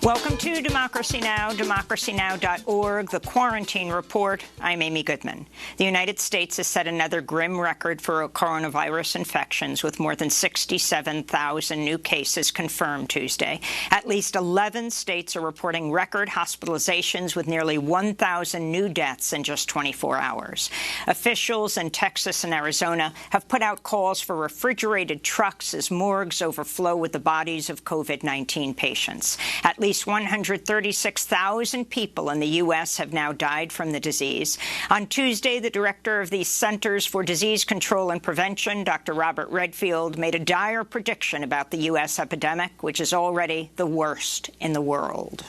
Welcome to Democracy Now!, democracynow.org, the Quarantine Report. I'm Amy Goodman. The United States has set another grim record for coronavirus infections, with more than 67,000 new cases confirmed Tuesday. At least 11 states are reporting record hospitalizations, with nearly 1,000 new deaths in just 24 hours. Officials in Texas and Arizona have put out calls for refrigerated trucks as morgues overflow with the bodies of COVID-19 patients. At least 136,000 people in the U.S. have now died from the disease. On Tuesday, the director of the Centers for Disease Control and Prevention, Dr. Robert Redfield, made a dire prediction about the U.S. epidemic, which is already the worst in the world.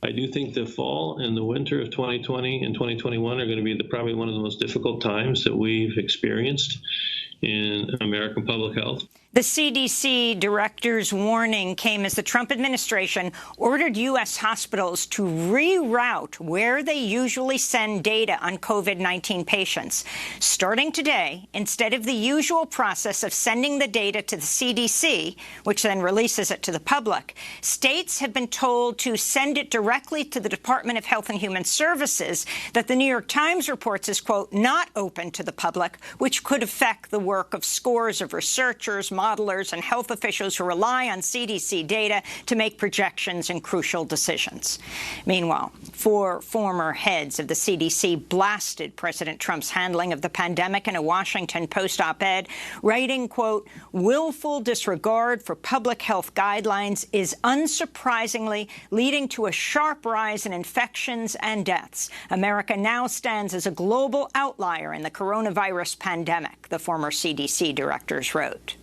I do think the fall and the winter of 2020 and 2021 are going to be probably one of the most difficult times that we've experienced in American public health. The CDC director's warning came as the Trump administration ordered U.S. hospitals to reroute where they usually send data on COVID-19 patients. Starting today, instead of the usual process of sending the data to the CDC, which then releases it to the public, states have been told to send it directly to the Department of Health and Human Services that the New York Times reports is, quote, not open to the public, which could affect the work of scores of researchers, modelers, and health officials who rely on CDC data to make projections and crucial decisions. Meanwhile, 4 former heads of the CDC blasted President Trump's handling of the pandemic in a Washington Post op-ed, writing, quote, willful disregard for public health guidelines is unsurprisingly leading to a sharp rise in infections and deaths. America now stands as a global outlier in the coronavirus pandemic, the former CDC directors wrote.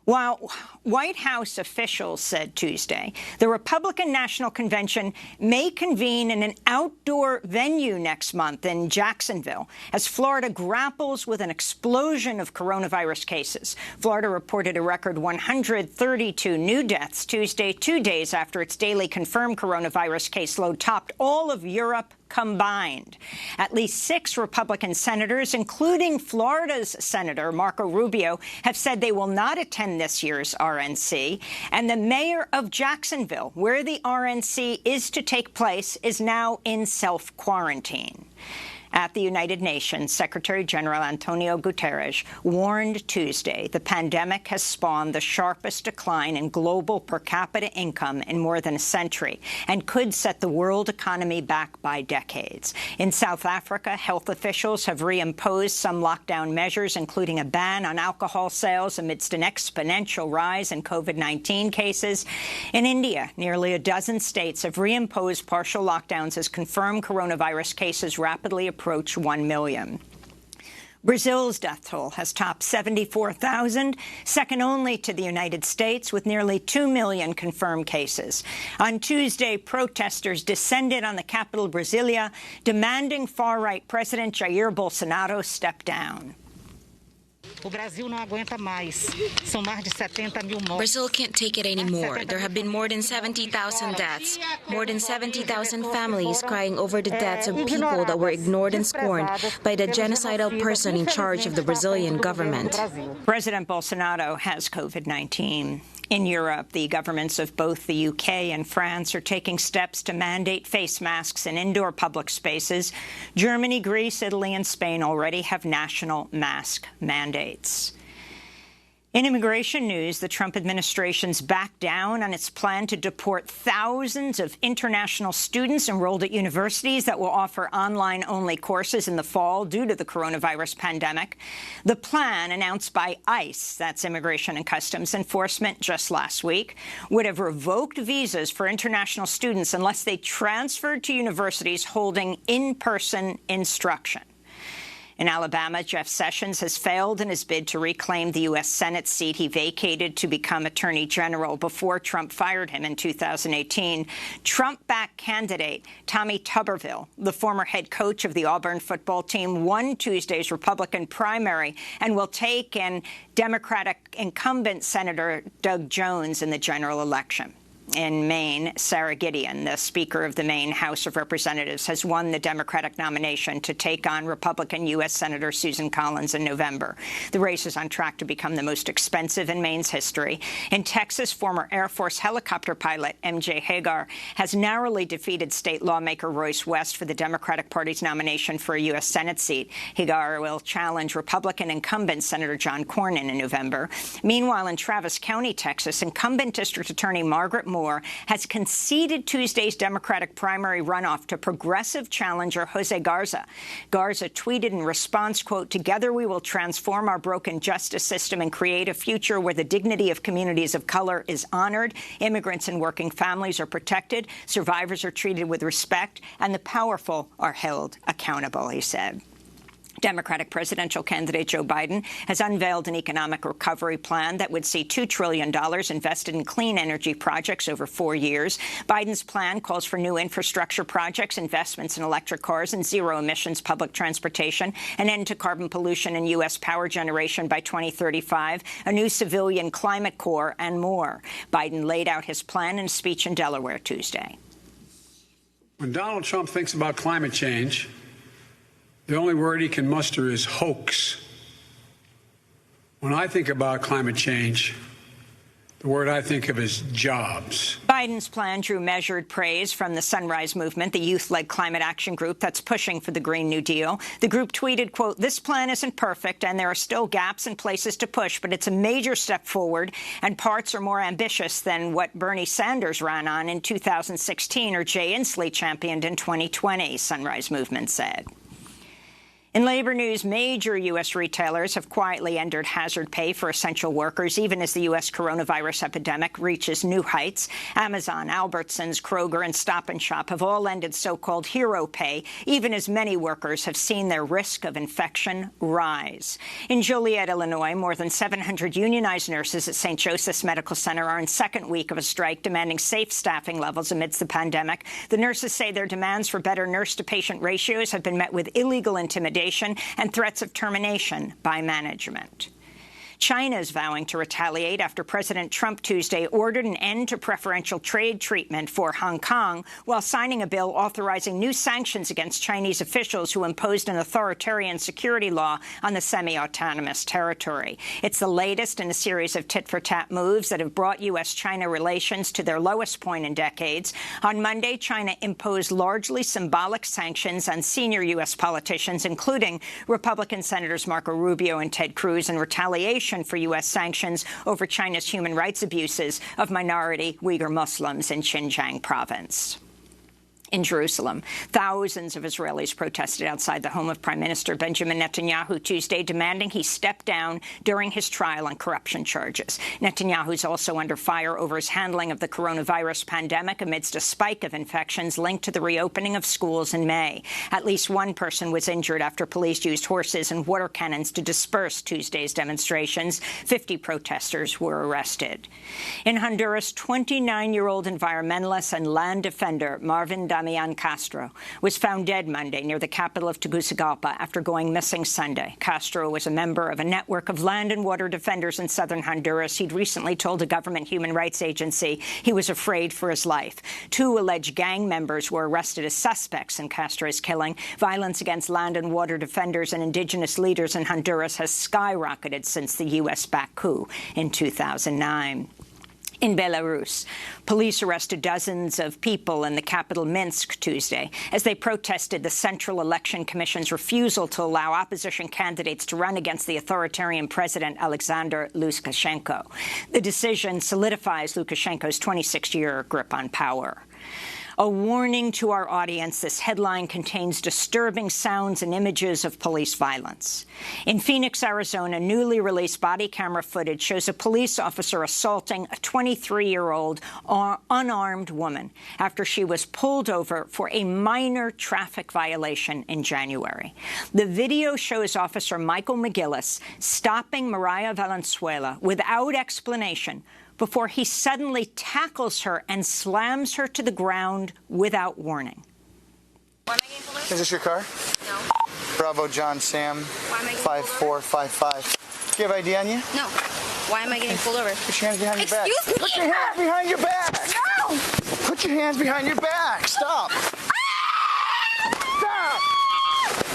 While White House officials said Tuesday the Republican National Convention may convene in an outdoor venue next month in Jacksonville as Florida grapples with an explosion of coronavirus cases. Florida reported a record 132 new deaths Tuesday, 2 days after its daily confirmed coronavirus caseload topped all of Europe combined. At least 6 Republican senators, including Florida's Senator Marco Rubio, have said they will not attend this year's RNC. And the mayor of Jacksonville, where the RNC is to take place, is now in self-quarantine. At the United Nations, Secretary General Antonio Guterres warned Tuesday the pandemic has spawned the sharpest decline in global per capita income in more than a century and could set the world economy back by decades. In South Africa, health officials have reimposed some lockdown measures, including a ban on alcohol sales amidst an exponential rise in COVID-19 cases. In India, nearly a dozen states have reimposed partial lockdowns as confirmed coronavirus cases rapidly approach 1 million. Brazil's death toll has topped 74,000, second only to the United States, with nearly 2 million confirmed cases. On Tuesday, protesters descended on the capital, Brasilia, demanding far-right President Jair Bolsonaro step down. Brazil can't take it anymore. There have been more than 70,000 deaths, more than 70,000 families crying over the deaths of people that were ignored and scorned by the genocidal person in charge of the Brazilian government. President Bolsonaro has COVID-19. In Europe, the governments of both the UK and France are taking steps to mandate face masks in indoor public spaces. Germany, Greece, Italy, and Spain already have national mask mandates. In immigration news, the Trump administration's backed down on its plan to deport thousands of international students enrolled at universities that will offer online-only courses in the fall due to the coronavirus pandemic. The plan, announced by ICE, that's Immigration and Customs Enforcement, just last week, would have revoked visas for international students unless they transferred to universities holding in-person instruction. In Alabama, Jeff Sessions has failed in his bid to reclaim the U.S. Senate seat he vacated to become Attorney General before Trump fired him in 2018. Trump-backed candidate Tommy Tuberville, the former head coach of the Auburn football team, won Tuesday's Republican primary and will take in Democratic incumbent Senator Doug Jones in the general election. in Maine, Sarah Gideon, the Speaker of the Maine House of Representatives, has won the Democratic nomination to take on Republican U.S. Senator Susan Collins in November. The race is on track to become the most expensive in Maine's history. In Texas, former Air Force helicopter pilot M.J. Hagar has narrowly defeated state lawmaker Royce West for the Democratic Party's nomination for a U.S. Senate seat. Hagar will challenge Republican incumbent Senator John Cornyn in November. Meanwhile, in Travis County, Texas, incumbent District Attorney Margaret Moore has conceded Tuesday's Democratic primary runoff to progressive challenger Jose Garza. Garza tweeted in response, quote, "Together we will transform our broken justice system and create a future where the dignity of communities of color is honored, immigrants and working families are protected, survivors are treated with respect, and the powerful are held accountable," he said. Democratic presidential candidate Joe Biden has unveiled an economic recovery plan that would see $2 trillion invested in clean energy projects over 4 years. Biden's plan calls for new infrastructure projects, investments in electric cars and zero-emissions public transportation, an end to carbon pollution in U.S. power generation by 2035, a new civilian climate corps, and more. Biden laid out his plan in a speech in Delaware Tuesday. When Donald Trump thinks about climate change, the only word he can muster is hoax. When I think about climate change, the word I think of is jobs. Biden's plan drew measured praise from the Sunrise Movement, the youth-led climate action group that's pushing for the Green New Deal. The group tweeted, quote, "This plan isn't perfect and there are still gaps and places to push, but it's a major step forward and parts are more ambitious than what Bernie Sanders ran on in 2016 or Jay Inslee championed in 2020, Sunrise Movement said. In labor news, major U.S. retailers have quietly entered hazard pay for essential workers, even as the U.S. coronavirus epidemic reaches new heights. Amazon, Albertsons, Kroger, and Stop & Shop have all ended so-called hero pay, even as many workers have seen their risk of infection rise. In Joliet, Illinois, more than 700 unionized nurses at St. Joseph's Medical Center are in second week of a strike demanding safe staffing levels amidst the pandemic. The nurses say their demands for better nurse-to-patient ratios have been met with illegal intimidation and threats of termination by management. China is vowing to retaliate after President Trump Tuesday ordered an end to preferential trade treatment for Hong Kong while signing a bill authorizing new sanctions against Chinese officials who imposed an authoritarian security law on the semi-autonomous territory. It's the latest in a series of tit-for-tat moves that have brought U.S.-China relations to their lowest point in decades. On Monday, China imposed largely symbolic sanctions on senior U.S. politicians, including Republican Senators Marco Rubio and Ted Cruz, in retaliation for U.S. sanctions over China's human rights abuses of minority Uyghur Muslims in Xinjiang province. In Jerusalem, thousands of Israelis protested outside the home of Prime Minister Benjamin Netanyahu Tuesday, demanding he step down during his trial on corruption charges. Netanyahu is also under fire over his handling of the coronavirus pandemic amidst a spike of infections linked to the reopening of schools in May. At least one person was injured after police used horses and water cannons to disperse Tuesday's demonstrations. 50 protesters were arrested. In Honduras, 29-year-old environmentalist and land defender Marvin Damian Castro was found dead Monday near the capital of Tegucigalpa after going missing Sunday. Castro was a member of a network of land and water defenders in southern Honduras. He'd recently told a government human rights agency he was afraid for his life. 2 alleged gang members were arrested as suspects in Castro's killing. Violence against land and water defenders and indigenous leaders in Honduras has skyrocketed since the U.S.-backed coup in 2009. In Belarus, police arrested dozens of people in the capital Minsk Tuesday as they protested the Central Election Commission's refusal to allow opposition candidates to run against the authoritarian president Alexander Lukashenko. The decision solidifies Lukashenko's 26-year grip on power. A warning to our audience, this headline contains disturbing sounds and images of police violence. In Phoenix, Arizona, newly released body camera footage shows a police officer assaulting a 23-year-old unarmed woman after she was pulled over for a minor traffic violation in January. The video shows Officer Michael McGillis stopping Mariah Valenzuela without explanation before he suddenly tackles her and slams her to the ground without warning. Is this your car? No. Bravo John Sam 5455. Do you have ID on you? No. Why am I getting pulled over? Put your hands behind your back. Excuse me! Put your hands behind your back! No! your hands behind your back. Stop. Stop.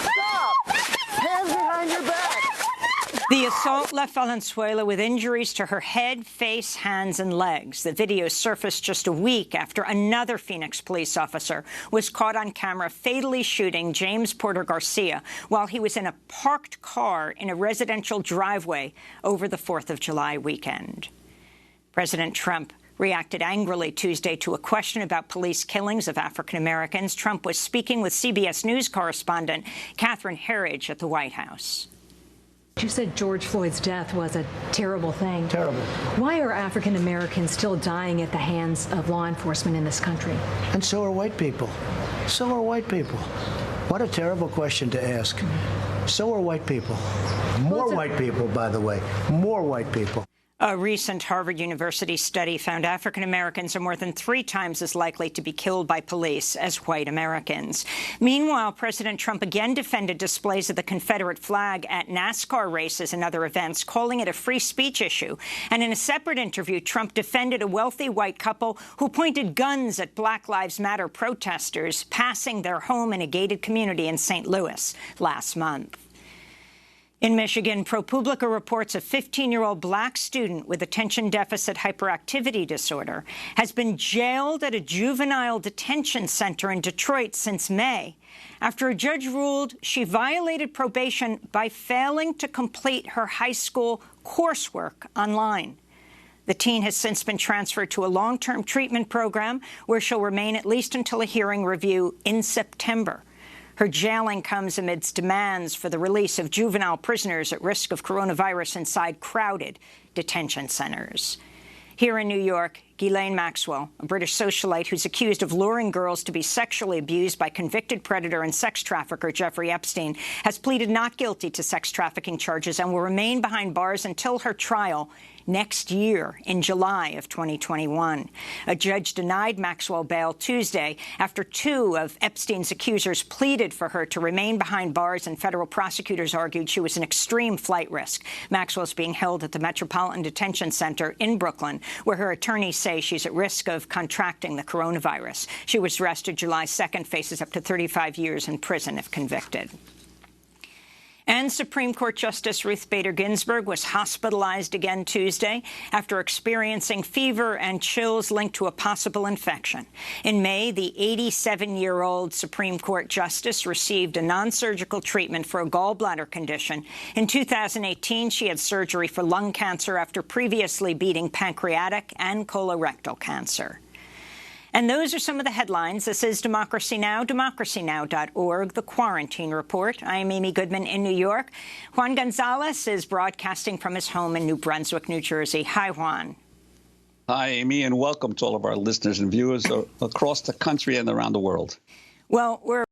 Stop. Hands behind your back. The assault left Valenzuela with injuries to her head, face, hands, and legs. The video surfaced just a week after another Phoenix police officer was caught on camera fatally shooting James Porter Garcia while he was in a parked car in a residential driveway over the 4th of July weekend. President Trump reacted angrily Tuesday to a question about police killings of African Americans. Trump was speaking with CBS News correspondent Catherine Herridge at the White House. You said George Floyd's death was a terrible thing. Terrible. Why are African Americans still dying at the hands of law enforcement in this country? And so are white people. So are white people. What a terrible question to ask. So are white people. More white people, by the way. More white people. A recent Harvard University study found African Americans are more than 3 times as likely to be killed by police as white Americans. Meanwhile, President Trump again defended displays of the Confederate flag at NASCAR races and other events, calling it a free speech issue. And in a separate interview, Trump defended a wealthy white couple who pointed guns at Black Lives Matter protesters passing their home in a gated community in St. Louis last month. In Michigan, ProPublica reports a 15-year-old black student with attention deficit hyperactivity disorder has been jailed at a juvenile detention center in Detroit since May after a judge ruled she violated probation by failing to complete her high school coursework online. The teen has since been transferred to a long-term treatment program where she'll remain at least until a hearing review in September. Her jailing comes amidst demands for the release of juvenile prisoners at risk of coronavirus inside crowded detention centers. Here in New York, Guylaine Maxwell, a British socialite who's accused of luring girls to be sexually abused by convicted predator and sex trafficker Jeffrey Epstein, has pleaded not guilty to sex trafficking charges and will remain behind bars until her trial next year in July of 2021. A judge denied Maxwell bail Tuesday after 2 of Epstein's accusers pleaded for her to remain behind bars, and federal prosecutors argued she was an extreme flight risk. Maxwell's being held at the Metropolitan Detention Center in Brooklyn, where her attorneys say she's at risk of contracting the coronavirus. She was arrested July 2nd, faces up to 35 years in prison if convicted. And Supreme Court Justice Ruth Bader Ginsburg was hospitalized again Tuesday after experiencing fever and chills linked to a possible infection. In May, the 87-year-old Supreme Court Justice received a non-surgical treatment for a gallbladder condition. In 2018, she had surgery for lung cancer after previously beating pancreatic and colorectal cancer. And those are some of the headlines. This is Democracy Now!, democracynow.org, The Quarantine Report. I am Amy Goodman in New York. Juan Gonzalez is broadcasting from his home in New Brunswick, New Jersey. Hi, Juan. Hi, Amy, and welcome to all of our listeners and viewers across the country and around the world. Well, we're